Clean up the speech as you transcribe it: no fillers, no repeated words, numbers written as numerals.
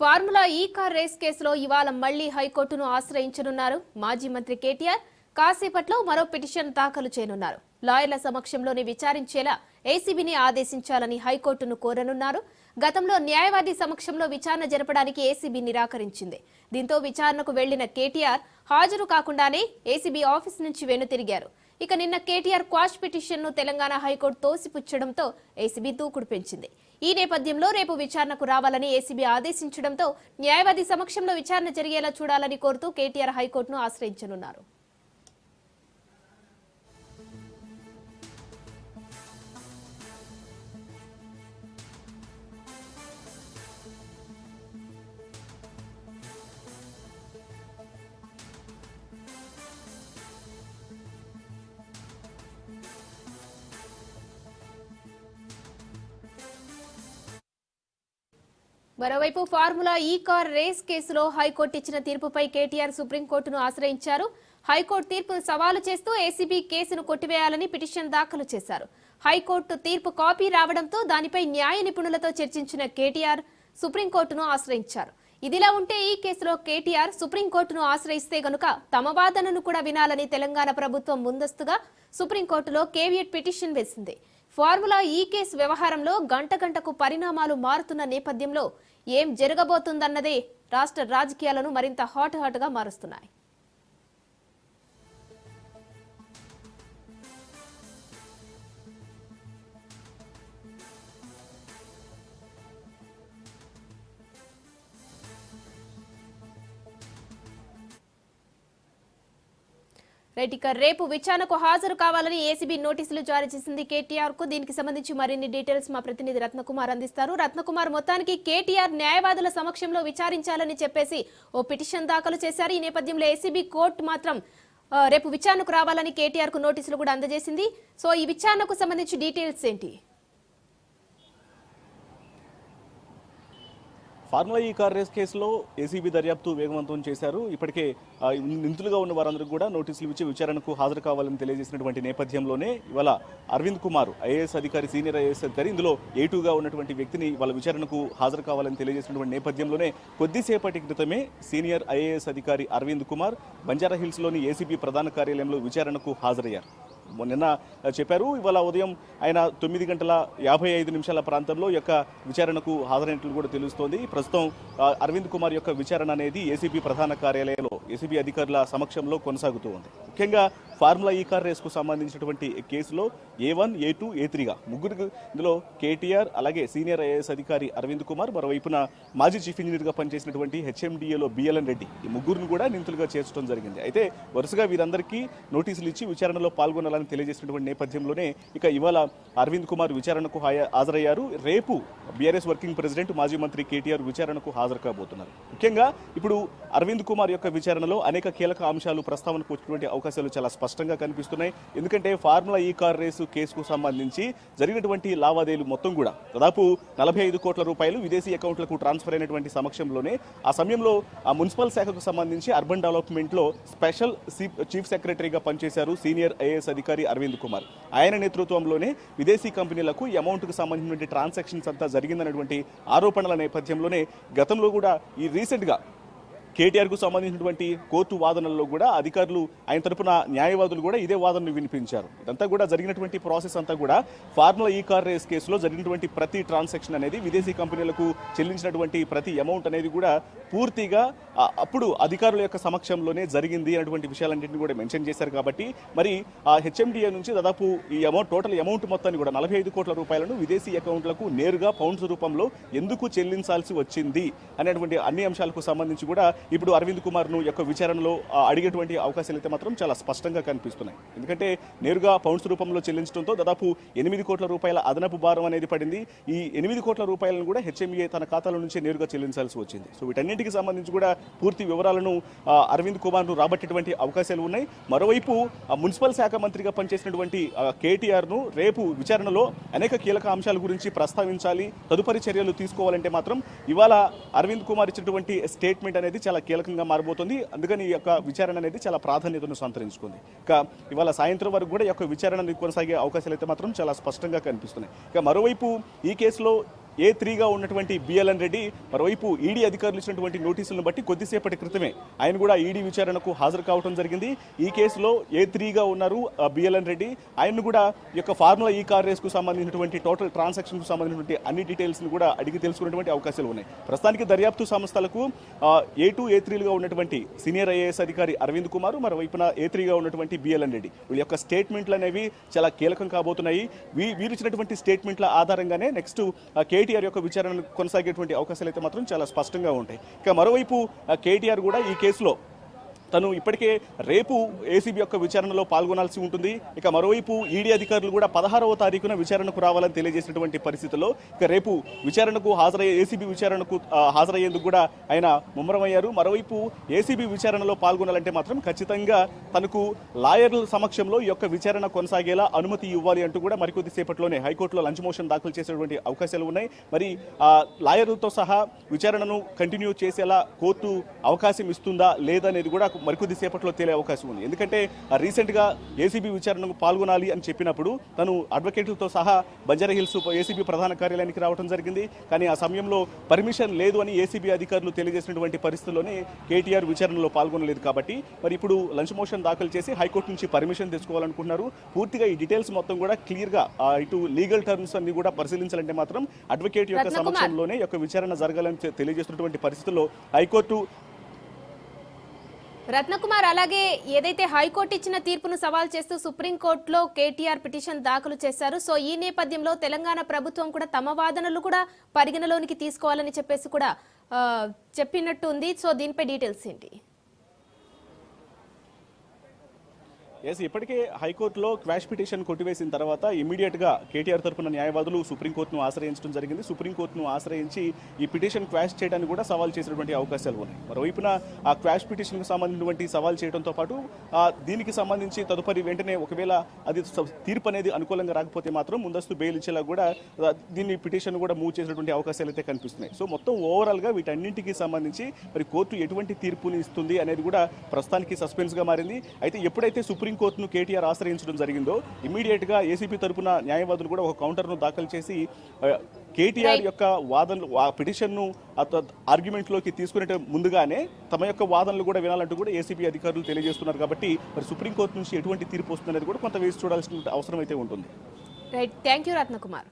Formula ఈ car race కేసులో ఇవాళ మళ్లీ హైకోర్టును ఆశ్రయించనున్నారు మాజీ మంత్రి కేటీఆర్. కాసేపట్లో మరో పిటిషన్ దాఖలు చేయనున్నారు. లాయర్ల సమక్షంలోనే విచారించేలా ఏసీబీని ఆదేశించాలని హైకోర్టును కోరనున్నారు. గతంలో న్యాయవాది సమక్షంలో విచారణ జరపడానికి ఏసీబీ నిరాకరించింది. దీంతో విచారణకు వెళ్లిన కేటీఆర్ హాజరు కాకుండానే ఏసీబీ ఆఫీస్ నుంచి వెనుతిరిగారు. ఇక నిన్న కేటీఆర్ క్వాష్ పిటిషన్ను తెలంగాణ హైకోర్టు తోసిపుచ్చడంతో ఏసీబీ దూకుడు పెంచింది. ఈ నేపథ్యంలో రేపు విచారణకు రావాలని ఏసీబీ ఆదేశించడంతో న్యాయవాది సమక్షంలో విచారణ జరిగేలా చూడాలని కోరుతూ కేటీఆర్ హైకోర్టును ఆశ్రయించనున్నారు. మరోవైపు ఫార్ములా ఈ కార్ రేస్ కేసులో హైకోర్టు ఇచ్చిన తీర్పుపై కేటీఆర్ సుప్రీంకోర్టును ఆశ్రయించారు. హైకోర్టు తీర్పును సవాలు చేస్తూ ఏసీబీ కేసును కొట్టివేయాలని పిటిషన్ దాఖలు చేశారు. హైకోర్టు తీర్పు కాపీ రావడంతో దానిపై న్యాయ నిపుణులతో చర్చించిన కేటీఆర్ సుప్రీంకోర్టును ఆశ్రయించారు. ఇదిలా ఉంటే ఈ కేసులో కేటీఆర్ సుప్రీంకోర్టును ఆశ్రయిస్తే గనుక తమ వాదనను కూడా వినాలని తెలంగాణ ప్రభుత్వం ముందస్తుగా సుప్రీంకోర్టులో కేవియట్ పిటిషన్ వేసింది. ఫార్ములా ఈ కేసు వ్యవహారంలో గంట గంటకు పరిణామాలు మారుతున్న నేపథ్యంలో ఏం జరగబోతుందన్నదే రాష్ట్ర రాజకీయాలను మరింత హాట్ గా మారుస్తున్నాయి. ఇక రేపు విచారణకు హాజరు కావాలని ఏసీబీ నోటీసులు జారీ చేసింది కేటీఆర్ కు. దీనికి సంబంధించి మరిన్ని డీటెయిల్స్ మా ప్రతినిధి రత్నకుమార్ అందిస్తారు. రత్నకుమార్, మొత్తానికి కేటీఆర్ న్యాయవాదుల సమక్షంలో విచారించాలని చెప్పేసి ఓ పిటిషన్ దాఖలు చేశారు. ఈ నేపథ్యంలో ఏసీబీ కోర్టు మాత్రం రేపు విచారణకు రావాలని కేటీఆర్ కు నోటీసులు కూడా అందజేసింది. సో ఈ విచారణకు సంబంధించి డీటెయిల్స్ ఏంటి? ఫార్ములా ఈ కార్ రేస్ కేసులో ఏసీబీ దర్యాప్తు వేగవంతం చేశారు. ఇప్పటికే నిందితులుగా ఉన్న వారందరికీ కూడా నోటీసులు ఇచ్చి విచారణకు హాజరు కావాలని తెలియజేసినటువంటి నేపథ్యంలోనే ఇవాళ అరవింద్ కుమార్ ఐఏఎస్ అధికారి, సీనియర్ ఐఏఎస్ అధికారి, ఇందులో A2గా ఉన్నటువంటి వ్యక్తిని వాళ్ళ విచారణకు హాజరు కావాలని తెలియజేసినటువంటి నేపథ్యంలోనే కొద్దిసేపటి క్రితమే సీనియర్ ఐఏఎస్ అధికారి అరవింద్ కుమార్ బంజారాహిల్స్లోని ఏసీబీ ప్రధాన కార్యాలయంలో విచారణకు హాజరయ్యారు. నిన్న చెప్పారు, ఇవాళ ఉదయం ఆయన 9:55 ప్రాంతంలో యొక్క విచారణకు హాజరైనట్లు కూడా తెలుస్తోంది. ప్రస్తుతం అరవింద్ కుమార్ యొక్క విచారణ అనేది ఏసీబీ ప్రధాన కార్యాలయంలో ఏసీబీ అధికారుల సమక్షంలో కొనసాగుతూ ఉంది. ముఖ్యంగా ఫార్ములా ఈ కార్ రేస్కు సంబంధించినటువంటి కేసులో A1, A2, A3గా ముగ్గురు, ఇందులో కేటీఆర్, అలాగే సీనియర్ ఐఏఎస్ అధికారి అరవింద్ కుమార్, మరోవైపున మాజీ చీఫ్ ఇంజనీర్గా పనిచేసినటువంటి HMDAలో BLN రెడ్డి, ఈ ముగ్గురును కూడా నిందితులుగా చేర్చడం జరిగింది. అయితే వరుసగా వీరందరికీ నోటీసులు ఇచ్చి విచారణలో పాల్గొనాలని తెలియజేసినటువంటి నేపథ్యంలోనే ఇక ఇవాళ అరవింద్ కుమార్ విచారణకు హాజరయ్యారు. రేపు బీఆర్ఎస్ వర్కింగ్ ప్రెసిడెంట్ మాజీ మంత్రి కేటీఆర్ విచారణకు హాజరు కాబోతున్నారు. ముఖ్యంగా ఇప్పుడు అరవింద్ కుమార్ యొక్క విచారణలో అనేక కీలక అంశాలు ప్రస్తావనకు వచ్చినటువంటి అవకాశాలు చాలా స్పష్టంగా కనిపిస్తున్నాయి. ఎందుకంటే ఫార్ములా ఈ కార్ రేసు కేసుకు సంబంధించి జరిగినటువంటి లావాదేవీలు మొత్తం కూడా దాదాపు 45 కోట్ల రూపాయలు విదేశీ అకౌంట్లకు ట్రాన్స్ఫర్ అయినటువంటి సమక్షంలోనే ఆ సమయంలో ఆ మున్సిపల్ శాఖకు సంబంధించి అర్బన్ డెవలప్మెంట్లో స్పెషల్ చీఫ్ సెక్రటరీగా పనిచేశారు సీనియర్ ఐఏఎస్ అధికారి అరవింద్ కుమార్. ఆయన నేతృత్వంలోనే విదేశీ కంపెనీలకు ఈ అమౌంట్కు సంబంధించినటువంటి ట్రాన్సాక్షన్స్ అంతా జరిగిందన్నటువంటి ఆరోపణల నేపథ్యంలోనే గతంలో కూడా ఈ రీసెంట్గా కేటీఆర్కు సంబంధించినటువంటి కోర్టు వాదనల్లో కూడా అధికారులు, ఆయన తరపున న్యాయవాదులు కూడా ఇదే వాదనను వినిపించారు. ఇదంతా కూడా జరిగినటువంటి ప్రాసెస్ అంతా కూడా ఫార్ములా ఈ కార్ రేస్ కేసులో జరిగినటువంటి ప్రతి ట్రాన్సాక్షన్ అనేది, విదేశీ కంపెనీలకు చెల్లించినటువంటి ప్రతి అమౌంట్ అనేది కూడా పూర్తిగా అప్పుడు అధికారుల యొక్క సమక్షంలోనే జరిగింది అన్నటువంటి విషయాలన్నింటినీ కూడా మెన్షన్ చేశారు. కాబట్టి మరి ఆ HMDA నుంచి దాదాపు ఈ టోటల్ అమౌంట్ మొత్తాన్ని కూడా 45 కోట్ల రూపాయలను విదేశీ అకౌంట్లకు నేరుగా పౌండ్స్ రూపంలో ఎందుకు చెల్లించాల్సి వచ్చింది అనేటువంటి అన్ని అంశాలకు సంబంధించి కూడా ఇప్పుడు అరవింద్ కుమార్ను యొక్క విచారణలో అడిగేటువంటి అవకాశాలు అయితే మాత్రం చాలా స్పష్టంగా కనిపిస్తున్నాయి. ఎందుకంటే నేరుగా పౌండ్స్ రూపంలో చెల్లించడంతో దాదాపు 8 కోట్ల రూపాయల అదనపు భారం అనేది పడింది. ఈ 8 కోట్ల రూపాయలను కూడా HMDA తన ఖాతాల నుంచే నేరుగా చెల్లించాల్సి వచ్చింది. సో వీటన్నింటికి సంబంధించి కూడా పూర్తి వివరాలను అరవింద్ కుమార్ను రాబట్టేటువంటి అవకాశాలు ఉన్నాయి. మరోవైపు మున్సిపల్ శాఖ మంత్రిగా పనిచేసినటువంటి కేటీఆర్ను రేపు విచారణలో అనేక కీలక అంశాల గురించి ప్రస్తావించాలి, తదుపరి చర్యలు తీసుకోవాలంటే మాత్రం ఇవాళ అరవింద్ కుమార్ ఇచ్చినటువంటి స్టేట్మెంట్ అనేది చాలా కీలకంగా మారబోతుంది. అందుకని ఈ యొక్క విచారణ అనేది చాలా ప్రాధాన్యతను సంతరించుకుంది. ఇక ఇవాళ సాయంత్రం వరకు కూడా ఈ యొక్క విచారణ కొనసాగే అవకాశాలు అయితే మాత్రం చాలా స్పష్టంగా కనిపిస్తున్నాయి. ఇక మరోవైపు ఈ కేసులో A3గా ఉన్నటువంటి బిఎల్ఎన్ రెడ్డి మరోవైపు ఈడీ అధికారులు ఇచ్చినటువంటి నోటీసులను బట్టి కొద్దిసేపటి క్రితమే ఆయన కూడా ఈడీ విచారణకు హాజరు కావడం జరిగింది. ఈ కేసులో A3గా ఉన్నారు బిఎల్ఎన్ రెడ్డి. ఆయన్ను కూడా ఈ యొక్క ఫార్ములా ఈ కార్ రేస్కు సంబంధించినటువంటి టోటల్ ట్రాన్సాక్షన్కు సంబంధించినటువంటి అన్ని డీటెయిల్స్ని కూడా అడిగి తెలుసుకునేటువంటి అవకాశాలు ఉన్నాయి. ప్రస్తుతానికి దర్యాప్తు సంస్థలకు A2, A3లుగా ఉన్నటువంటి సీనియర్ ఐఏఎస్ అధికారి అరవింద్ కుమార్, మరోవైపున A3గా ఉన్నటువంటి బిఎల్ఎన్ రెడ్డి వీళ్ళ యొక్క స్టేట్మెంట్లు అనేవి చాలా కీలకం కాబోతున్నాయి. వీరు ఇచ్చినటువంటి స్టేట్మెంట్ల ఆధారంగానే నెక్స్ట్ కేటీఆర్ యొక్క విచారణ కొనసాగేటువంటి అవకాశాలు అయితే మాత్రం చాలా స్పష్టంగా ఉంటాయి. ఇక మరోవైపు కేటీఆర్ కూడా ఈ కేసులో తను ఇప్పటికే రేపు ఏసీబీ యొక్క విచారణలో పాల్గొనాల్సి ఉంటుంది. ఇక మరోవైపు ఈడీ అధికారులు కూడా 16వ తారీఖున విచారణకు రావాలని తెలియజేసినటువంటి పరిస్థితుల్లో ఇక రేపు విచారణకు ఏసీబీ విచారణకు హాజరయ్యేందుకు కూడా ఆయన ముమ్మరమయ్యారు. మరోవైపు ఏసీబీ విచారణలో పాల్గొనాలంటే మాత్రం ఖచ్చితంగా తనకు లాయర్ల సమక్షంలో ఈ యొక్క విచారణ కొనసాగేలా అనుమతి ఇవ్వాలి అంటూ కూడా మరికొద్ది సేపట్లోనే హైకోర్టులో లంచ్ మోషన్ దాఖలు చేసేటువంటి అవకాశాలు ఉన్నాయి. మరి లాయర్లతో సహా విచారణను కంటిన్యూ చేసేలా కోర్టు అవకాశం ఇస్తుందా లేదనేది కూడా మరికొద్ది సేపట్లో తేలే అవకాశం ఉంది. ఎందుకంటే రీసెంట్గా ఏసీబీ విచారణకు పాల్గొనాలి అని చెప్పినప్పుడు తను అడ్వకేట్లతో సహా బంజారాహిల్స్ ఏసీబీ ప్రధాన కార్యాలయానికి రావడం జరిగింది. కానీ ఆ సమయంలో పర్మిషన్ లేదు అని ఏసీబీ అధికారులు తెలియజేసినటువంటి పరిస్థితుల్లోనే కేటీఆర్ విచారణలో పాల్గొనలేదు. కాబట్టి మరి ఇప్పుడు లంచ్ మోషన్ దాఖలు చేసి హైకోర్టు నుంచి పర్మిషన్ తెచ్చుకోవాలనుకుంటున్నారు. పూర్తిగా ఈ డీటెయిల్స్ మొత్తం కూడా క్లియర్గా ఇటు లీగల్ టర్మ్స్ అన్ని కూడా పరిశీలించాలంటే మాత్రం అడ్వకేట్ యొక్క సమక్షంలోనే యొక్క విచారణ జరగాలని తెలియజేస్తున్నటువంటి పరిస్థితుల్లో హైకోర్టు రత్నకుమార్, అలాగే ఏదైతే హైకోర్టు ఇచ్చిన తీర్పును సవాల్ చేస్తూ సుప్రీంకోర్టులో కేటీఆర్ పిటిషన్ దాఖలు చేశారు. సో ఈ నేపథ్యంలో తెలంగాణ ప్రభుత్వం కూడా తమ వాదనలు కూడా పరిగణలోనికి తీసుకోవాలని చెప్పేసి కూడా చెప్పినట్టు ఉంది. సో దీనిపై డీటెయిల్స్ ఏంటి? ఇప్పటికే హైకోర్టులో క్వాష్ పిటిషన్ కొట్టివేసిన తర్వాత ఇమీడియట్గా కేటీఆర్ తరఫున న్యాయవాదులు సుప్రీంకోర్టును ఆశ్రయించడం జరిగింది. సుప్రీంకోర్టును ఆశ్రయించి ఈ పిటిషన్ క్వాష్ చేయడానికి కూడా సవాల్ చేసినటువంటి అవకాశాలు ఉన్నాయి. మరోవైపున ఆ క్వాష్ పిటిషన్కు సంబంధించినటువంటి సవాల్ చేయడంతో పాటు దీనికి సంబంధించి తదుపరి వెంటనే ఒకవేళ అది తీర్పు అనేది అనుకూలంగా రాకపోతే మాత్రం ముందస్తు బెయిల్ ఇచ్చేలా కూడా దీన్ని పిటిషన్ కూడా మూవ్ చేసినటువంటి అవకాశాలు అయితే కనిపిస్తున్నాయి. సో మొత్తం ఓవరాల్గా వీటన్నింటికి సంబంధించి మరి కోర్టు ఎటువంటి తీర్పుని ఇస్తుంది అనేది కూడా ప్రస్తుతానికి సస్పెన్స్గా మారింది. అయితే ఎప్పుడైతే సుప్రీంకోర్టును కేటీఆర్ ఆశ్రయించడం జరిగిందో ఇమీడియట్గా ఏసీబీ తరపున న్యాయవాదులు కూడా ఒక కౌంటర్ను దాఖలు చేసి కేటీఆర్ యొక్క వాదనలు పిటిషన్ను ఆర్గ్యుమెంట్లోకి తీసుకునే ముందుగానే తమ యొక్క వాదనలు కూడా వినాలంటూ కూడా ఏసీబీ అధికారులు తెలియజేస్తున్నారు. కాబట్టి మరి సుప్రీంకోర్టు నుంచి ఎటువంటి తీర్పు వస్తుందనేది కూడా కొంత వేసి చూడాల్సిన అవసరం అయితే ఉంటుంది. Right, thank you Ratnakumar.